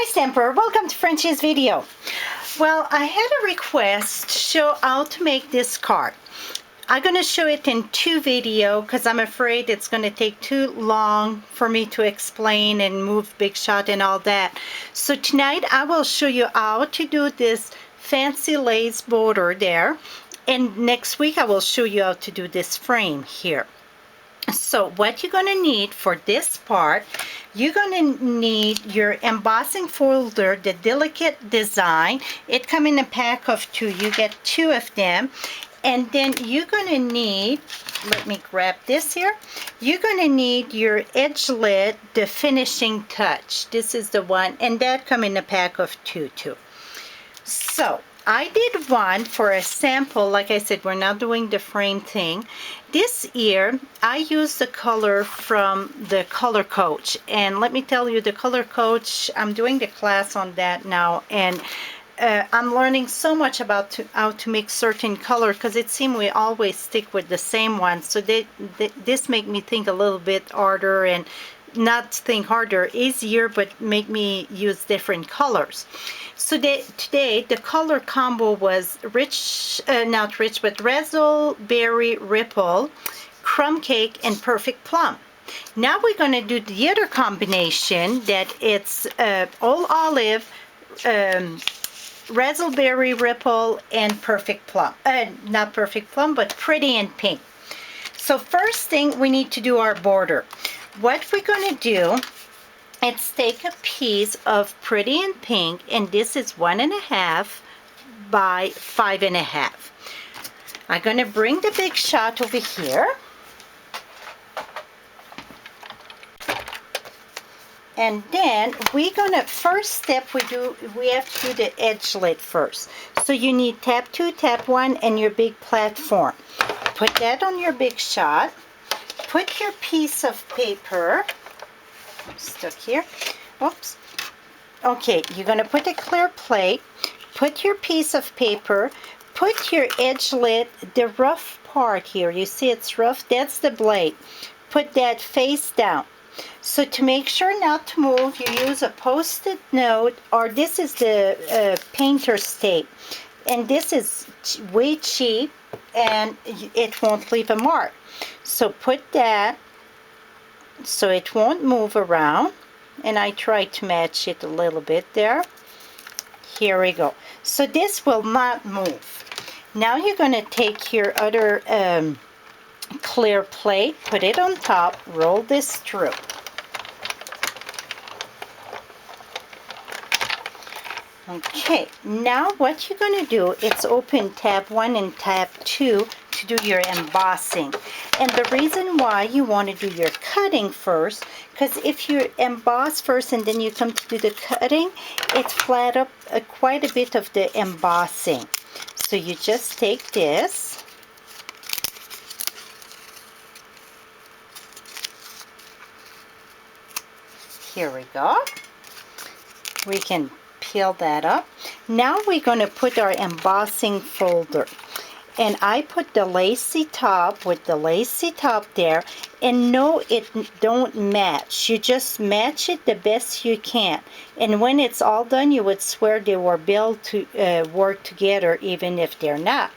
Hi Stamper, welcome to Frenchie's video. Well, I had a request to show how to make this card. I'm going to show it in two videos because I'm afraid it's going to take too long for me to explain and move Big Shot and all that. So tonight I will show you how to do this fancy lace border there. And next week I will show you how to do this frame here. So what you're going to need for this part, you're going to need your embossing folder, the Delicate Design. It comes in a pack of two. You get two of them. And then you're going to need, let me grab this here. You're going to need your Edgelit, the finishing touch. This is the one, and that comes in a pack of two too. So I did one for a sample. Like I said, we're not doing the frame thing. This year, I used the color from the Color Coach. And let me tell you, the Color Coach, I'm doing the class on that now. And I'm learning so much about how to make certain color, because it seems we always stick with the same one. So this make me think a little bit harder, and not think harder, easier, but make me use different colors. So today the color combo was not rich, but Razzleberry Ripple, Crumb Cake, and Perfect Plum. Now we're going to do the other combination, that it's all olive, Razzleberry Ripple, and Perfect Plum. Not Perfect Plum, but Pretty in Pink. So first thing, we need to do our border. What we're going to do is take a piece of Pretty in Pink, and this is 1.5 by 5.5. I'm going to bring the Big Shot over here. And then we're gonna, first step we have to do the Edgelit first. So you need tab 2, tab 1, and your big platform. Put that on your Big Shot. Put your piece of paper, I'm stuck here, oops. Okay, you're gonna put a clear plate, put your piece of paper, put your Edgelit, the rough part here, you see it's rough, that's the blade. Put that face down. So to make sure not to move, you use a Post-it note, or this is the painter's tape. And this is way cheap, and it won't leave a mark. So put that so it won't move around. And I try to match it a little bit there. Here we go. So this will not move. Now you're going to take your other clear plate, put it on top, roll this through. Okay, now what you're going to do is open tab 1 and tab 2 to do your embossing. And the reason why you want to do your cutting first, because if you emboss first and then you come to do the cutting, it flat up quite a bit of the embossing. So you just take this, here we go, we can peel that up. Now we're going to put our embossing folder, and I put the lacy top with the lacy top there, and no, it don't match. You just match it the best you can, and when it's all done, you would swear they were built to work together, even if they're not.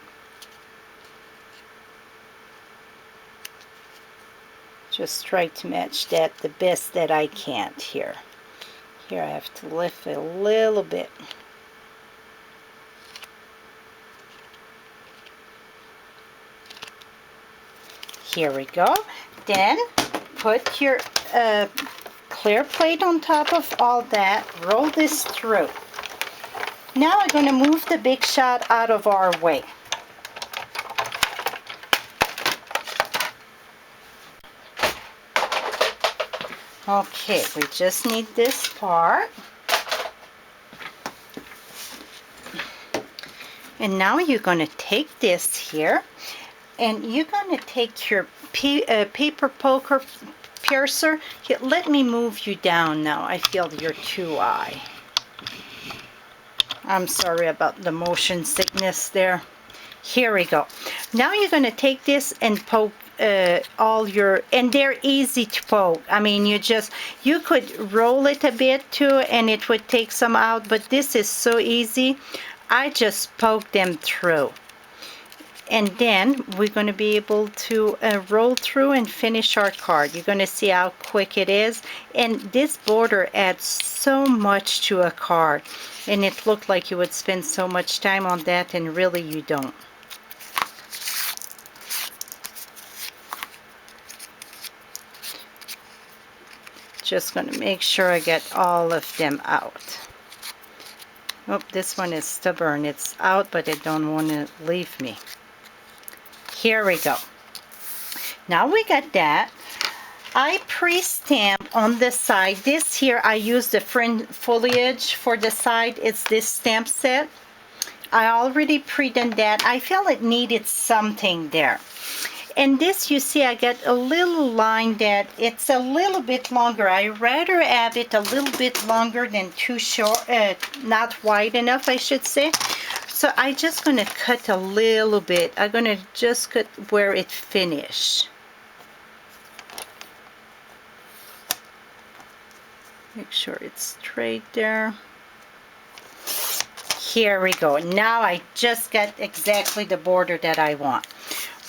Just try to match that the best that I can here. Here I have to lift it a little bit. Here we go. Then put your clear plate on top of all that. Roll this through. Now I'm going to move the Big Shot out of our way. Okay, we just need this part. And now you're going to take this here, and you're going to take your paper poker piercer. Here, let me move you down now. I feel you're too high. I'm sorry about the motion sickness there. Here we go. Now you're going to take this and poke all your, and they're easy to poke. I mean, you could roll it a bit too and it would take some out, but this is so easy. I just poke them through. And then we're going to be able to roll through and finish our card. You're going to see how quick it is. And this border adds so much to a card. And it looked like you would spend so much time on that, and really you don't. Just going to make sure I get all of them out. Oh, this one is stubborn. It's out, but it don't want to leave me. Here we go. Now we got that. I pre-stamp on the side. This here, I use the foliage for the side. It's this stamp set. I already pre-done that. I felt it needed something there. And this, you see, I get a little line that it's a little bit longer. I rather have it a little bit longer than too short, not wide enough, I should say. So I just gonna cut a little bit. I'm gonna just cut where it finished. Make sure it's straight there. Here we go. Now I just got exactly the border that I want.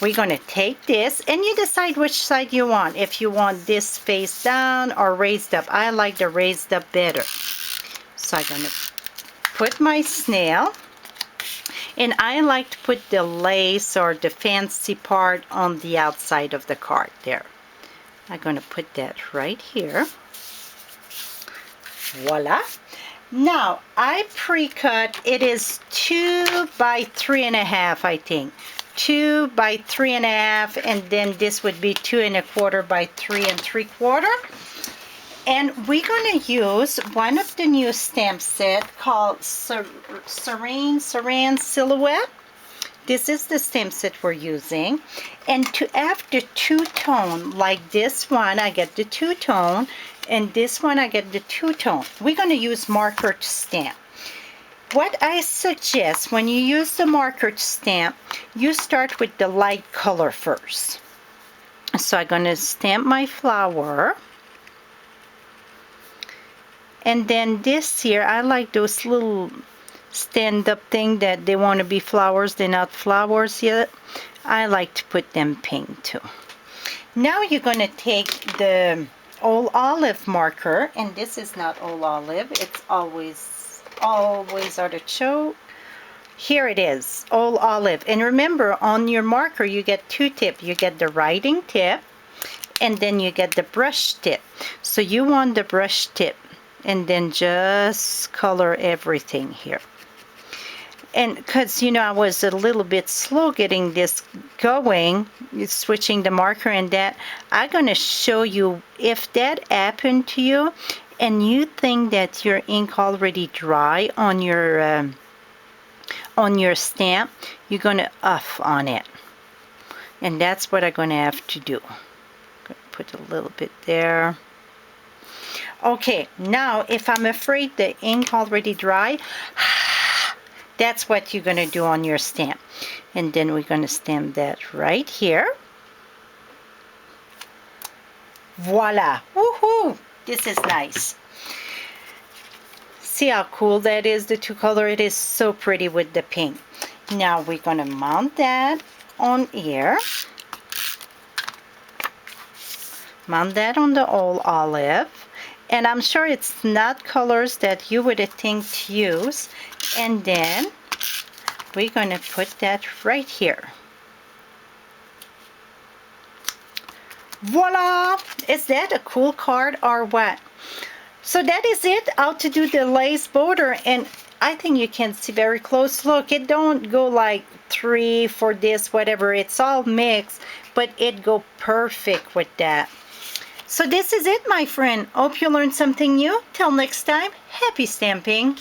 We're gonna take this, and you decide which side you want. If you want this face down or raised up. I like the raised up better. So I'm gonna put my snail. And I like to put the lace or the fancy part on the outside of the card there. I'm going to put that right here. Voila. Now, I pre-cut, it is 2 by 3.5, I think. 2 by 3.5, and then this would be 2 1/4 by 3 3/4. And we're going to use one of the new stamp set called Saran Silhouette. This is the stamp set we're using. And to have the two-tone, like this one, I get the two-tone, and this one I get the two-tone. We're going to use marker to stamp. What I suggest when you use the marker to stamp, you start with the light color first. So I'm going to stamp my flower. And then this here, I like those little stand-up thing that they want to be flowers. They're not flowers yet. I like to put them pink too. Now you're going to take the Old Olive marker, and this is not Old Olive. It's always artichoke. Here it is, Old Olive. And remember, on your marker, you get two tips. You get the writing tip, and then you get the brush tip. So you want the brush tip. And then just color everything here. And because, you know, I was a little bit slow getting this going, switching the marker and that, I'm going to show you if that happened to you and you think that your ink already dry on your stamp, you're going to off on it. And that's what I'm going to have to do. I'm going to put a little bit there. Okay, now if I'm afraid the ink already dry, that's what you're going to do on your stamp. And then we're going to stamp that right here. Voila! Woohoo! This is nice. See how cool that is, the two color? It is so pretty with the pink. Now we're going to mount that on here. Mount that on the Old Olive. And I'm sure it's not colors that you would think to use. And then we're going to put that right here. Voila! Is that a cool card or what? So that is it, how to do the lace border. And I think you can see very close. Look, it don't go like 3 for this, whatever. It's all mixed, but it go perfect with that. So this is it, my friend. Hope you learned something new. Till next time, happy stamping.